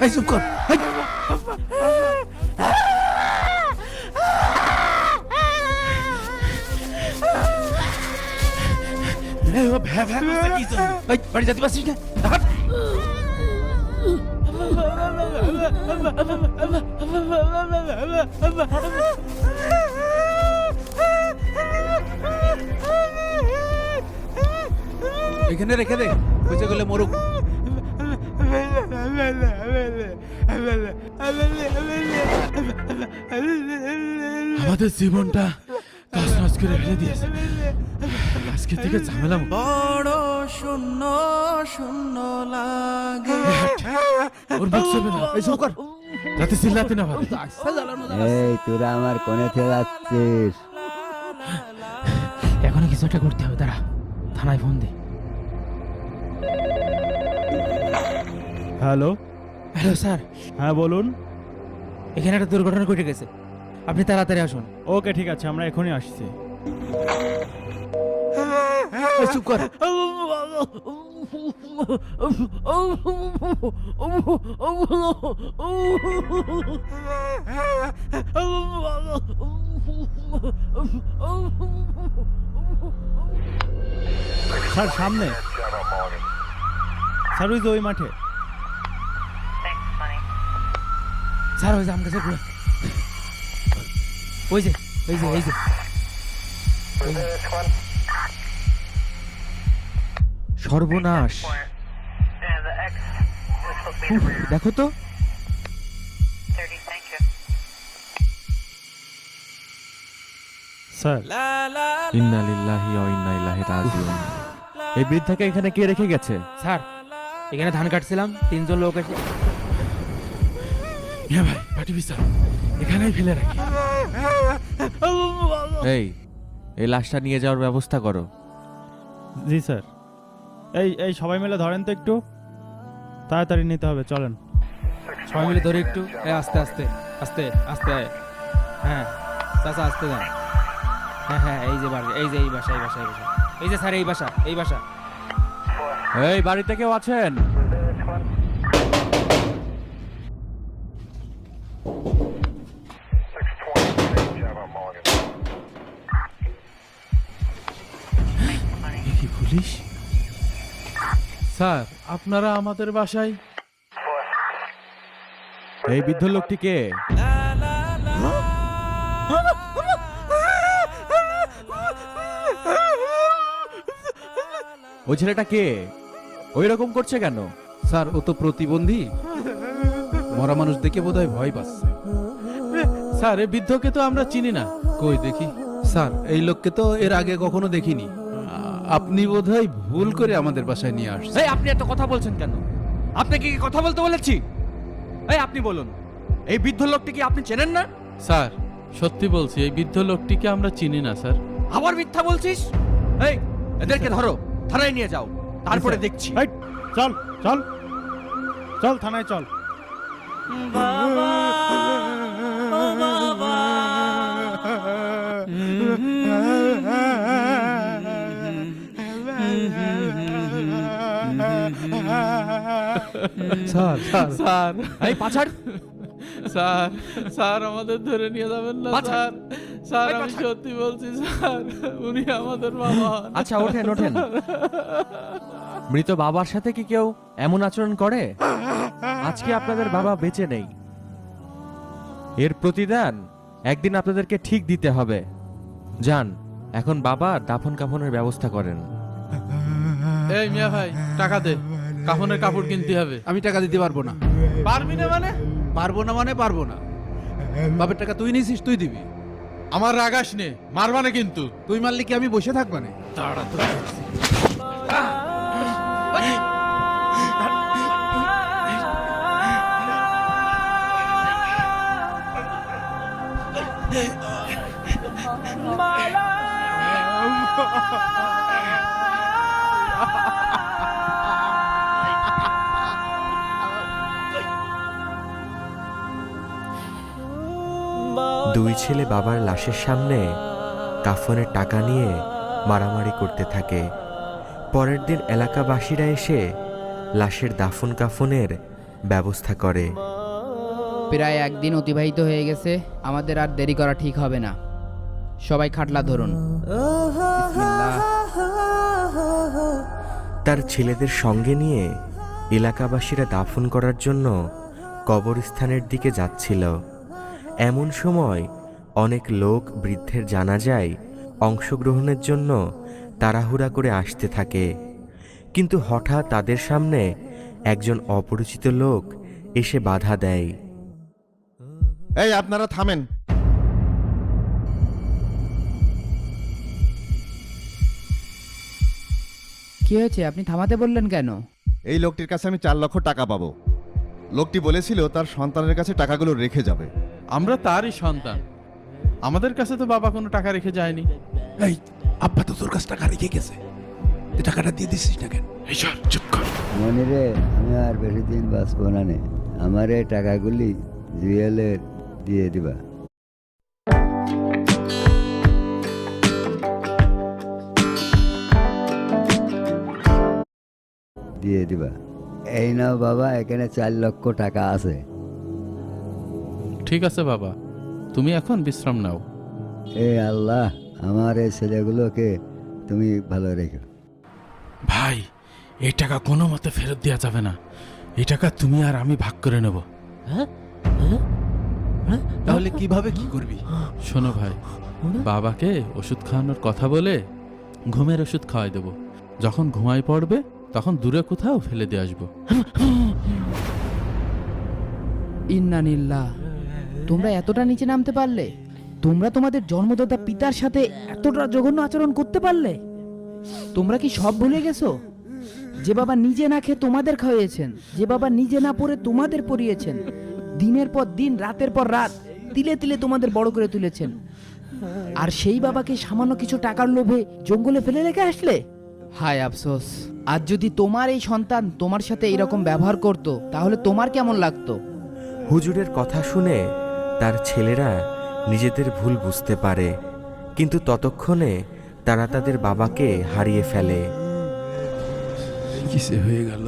এই চুপ কর। এই। এই ও ভ্যা ভ্যা করছে কি জন্য? এই বাড়ি যেতে পারছিস না? হাট। এখানে রেখে দে, বুঝে গেলে মরুক। আমাদের জীবনটা তছনছ করে ফেলে দিয়েছে। আজকে থেকে ঝামেলা বড় শূন্য শূন্য লাগে। ওর মুখ চলবে না। এই চুপ কর, যাতে চিল্লাতে না পারে। এই তোরা আমার কোণেতে যাচ্ছিস? এখনো কিছু একটা করতে হবে, দাঁড়া থানায় ফোন দে। হ্যালো, হ্যালো স্যার, হ্যাঁ বলুন। এখানে একটা দুর্ঘটনা ঘটে গেছে, আপনি তাড়াতাড়ি আসুন। ওকে ঠিক আছে, আমরা এখনই আসছি। এই চুপ কর। স্যার সামনে, স্যার ওই যে ওই মাঠে। স্যার ওই যে আম গাছে ঘুরে, ওই যে এই যে এই যে সর্বনাশ, দেখো তো। স্যার ইন্না লিল্লাহি ওয়া ইন্না ইলাইহি রাজিউন। এই বৃদ্ধাকে এখানে কে রেখে গেছে? স্যার এখানে ধান কাটছিলাম, 3 জন লোক এসে মিয়া ভাই, পাটি বিছান, এখানেই ফেলে রাখি। এই লাশটা নিয়ে যাওয়ার ব্যবস্থা করো। জি স্যার। এই এই সবাই মিলে ধরেন তো, একটু তাড়াতাড়ি নিতে হবে, চলেন। সবাই মিলে ধরে একটু, আস্তে আস্তে আস্তে আস্তে। হ্যাঁ চাচা আস্তে যান। হ্যাঁ হ্যাঁ, এই যে বাড়ি, এই যে এই বাসা, এই বাসা, এই বাসা, এই যে স্যার এই বাসা, এই বাসা। এই বাড়িতে কেউ আছেন? কি পুলিশ? স্যার আপনারা আমাদের বাসায়? এই বৃদ্ধ লোকটি কে? ওই ছেলেটা কে? ওই রকম করছে কেন? স্যার ও তো প্রতিবন্ধী, মরা মানুষ দেখে বোধহয় ভয় পাচ্ছে। স্যার এই বৃদ্ধকে তো আমরা চিনি না। কই দেখি। স্যার এই লোককে তো এর আগে কখনো দেখিনি। আপনি বোধহয় ভুল করে আমাদের বাসায় নিয়ে আসছেন। এই আপনি এত কথা বলছেন কেন? আপনাকে কি কথা বলতে বলেছি? এই আপনি বলুন, এই বৃদ্ধ লোকটি কি আপনি চেনেন না? স্যার সত্যি বলছি, এই বৃদ্ধ লোকটিকে আমরা চিনি না স্যার। আবার মিথ্যা বলছিস? এই এদেরকে ধরো, থানায় নিয়ে যাও, তারপরে দেখছি। এই, চল চল চল, থানায় চল। স্যার স্যার স্যার, এই পাছাড়। স্যার স্যার আমাদের ধরে নিয়ে যাবেন না পাছাড়। স্যার। স্যার এই আমি পাছাড়। সত্যি বলছি স্যার, উনি আমাদের বাবা। আচ্ছা ওঠেন ওঠেন। মৃত বাবার সাথে কি কেউ এমন আচরণ করে? আজকে আপনাদের বাবা বেঁচে নেই, এর প্রতিদান একদিন আপনাদেরকে ঠিক দিতে হবে। যান এখন বাবা দাফন কাফনের ব্যবস্থা করেন। এই মিয়া ভাই, টাকা দে, কাফনের কাপড় কিনতে হবে। আমি টাকা দিতে পারবো না। পারবি না মানে? পারবো না মানে পারবো না। বাপের টাকা তুই নিছিস, তুই দিবি। আমার রাগাস নে, মারবা না কিন্তু। তুই মারলে কি আমি বসে থাকবা না? তাড়া তো দুই ছেলে বাবার লাশের সামনে কাফনের টাকা নিয়ে মারামারি করতে থাকে। পরের দিন এলাকাবাসীরা এসে লাশের দাফন কাফনের ব্যবস্থা করে। প্রায় একদিন অতিবাহিত হয়ে গেছে, আমাদের আর দেরি করা ঠিক হবে না। সবাই খাটলা ধরুন। বিসমিল্লাহ। তার ছেলেদের সঙ্গে নিয়ে এলাকাবাসীরা দাফন করার জন্য কবরস্থানের দিকে যাচ্ছিল। এমন সময় অনেক লোক বৃদ্ধের জানাজায় অংশগ্রহণের জন্য তাড়াহুড়া করে আসতে থাকে, কিন্তু হঠাৎ তাদের সামনে একজন অপরিচিত লোক এসে বাধা দেয়। এই আপনারা থামেন। কি হয়েছে, আপনি থামাতে বললেন কেন? এই লোকটির কাছে আমি 4 লক্ষ টাকা পাবো। লোকটি বলেছিল তার সন্তানের কাছে টাকাগুলো রেখে যাবে। আমরা তারই সন্তান, আমাদের কাছে তো বাবা কোনো টাকা রেখে যায়নি। এই আব্বা তো তোর কাছে টাকা রেখে গেছে, তুই টাকাটা দিয়ে দিছিস না কেন? এই সর, চুপ কর। মনে রে, আমি আর বেশি দিন বাঁচবো না নে। আমার এই টাকাগুলি জুয়েলের দিয়ে দিবা। দিয়ে দিবা। এই নাও বাবা, এখানে 4 লক্ষ টাকা আছে। ঠিক আছে বাবা, তুমি এখন বিশ্রাম নাও। এ আল্লাহ, আমার এই ছেলেগুলোকে তুমি ভালো রেখো। ভাই, এই টাকা কোনো মতে ফেরত দেওয়া যাবে না। এই টাকা তুমি আর আমি ভাগ করে নেব। তাহলে কিভাবে কি করবি? শোনো ভাই, বাবাকে ওষুধ খাওয়ানোর কথা বলে ঘুমের ওষুধ খাওয়াই দেবো। যখন ঘুমাই পড়বে তখন দূরে কোথাও ফেলে দিয়ে আসবো। ইন্নানিল্লাহ, তোমরা এতটা নিচে নামতে পারলে? তোমরা তোমাদের জন্মদাতা পিতার সাথে এতটা জঘন্য আচরণ করতে পারলে? তোমরা কি সব ভুলে গেছো? যে বাবা নিজে না খেয়ে তোমাদের খাওয়িয়েছেন, যে বাবা নিজে না পড়ে তোমাদের পড়িয়েছেন, দিনের পর দিন, রাতের পর রাত, তিলে তিলে তোমাদের বড় করে তুলেছেন, আর সেই বাবাকে সামান্য কিছু টাকার লোভে জঙ্গলে ফেলে রেখে আসলে? হায় আফসোস। আজ যদি তোমার এই সন্তান তোমার সাথে এরকম ব্যবহার করত, তাহলে তোমার কেমন লাগতো? হুজুরের কথা শুনে তার ছেলেরা নিজেদের ভুল বুঝতে পারে, কিন্তু ততক্ষণে তারা তাদের বাবাকে হারিয়ে ফেলে। কিসে হয়ে গেল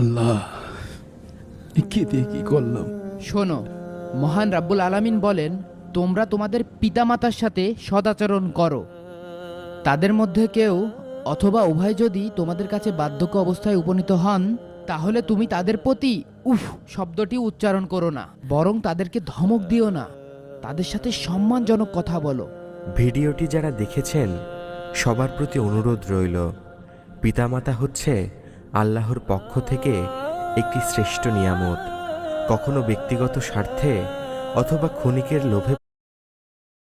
আল্লাহ, কি দিয়ে কি করলাম? শোনো, মহান রাব্বুল আলামিন বলেন, তোমরা তোমাদের পিতামাতার সাথে সদাচরণ করো। তাদের মধ্যে কেউ অথবা উভয় যদি তোমাদের কাছে বার্ধক্য অবস্থায় উপনীত হন, তাহলে তুমি তাদের প্রতি উফ শব্দটি উচ্চারণ করো না, বরং তাদেরকে ধমক দিও না, তাদের সাথে সম্মানজনক কথা বলো। ভিডিওটি যারা দেখেছেন সবার প্রতি অনুরোধ রইল, পিতামাতা হচ্ছে আল্লাহর পক্ষ থেকে একটি শ্রেষ্ঠ নিয়ামত। কখনো ব্যক্তিগত স্বার্থে অথবা ক্ষণিকের লোভে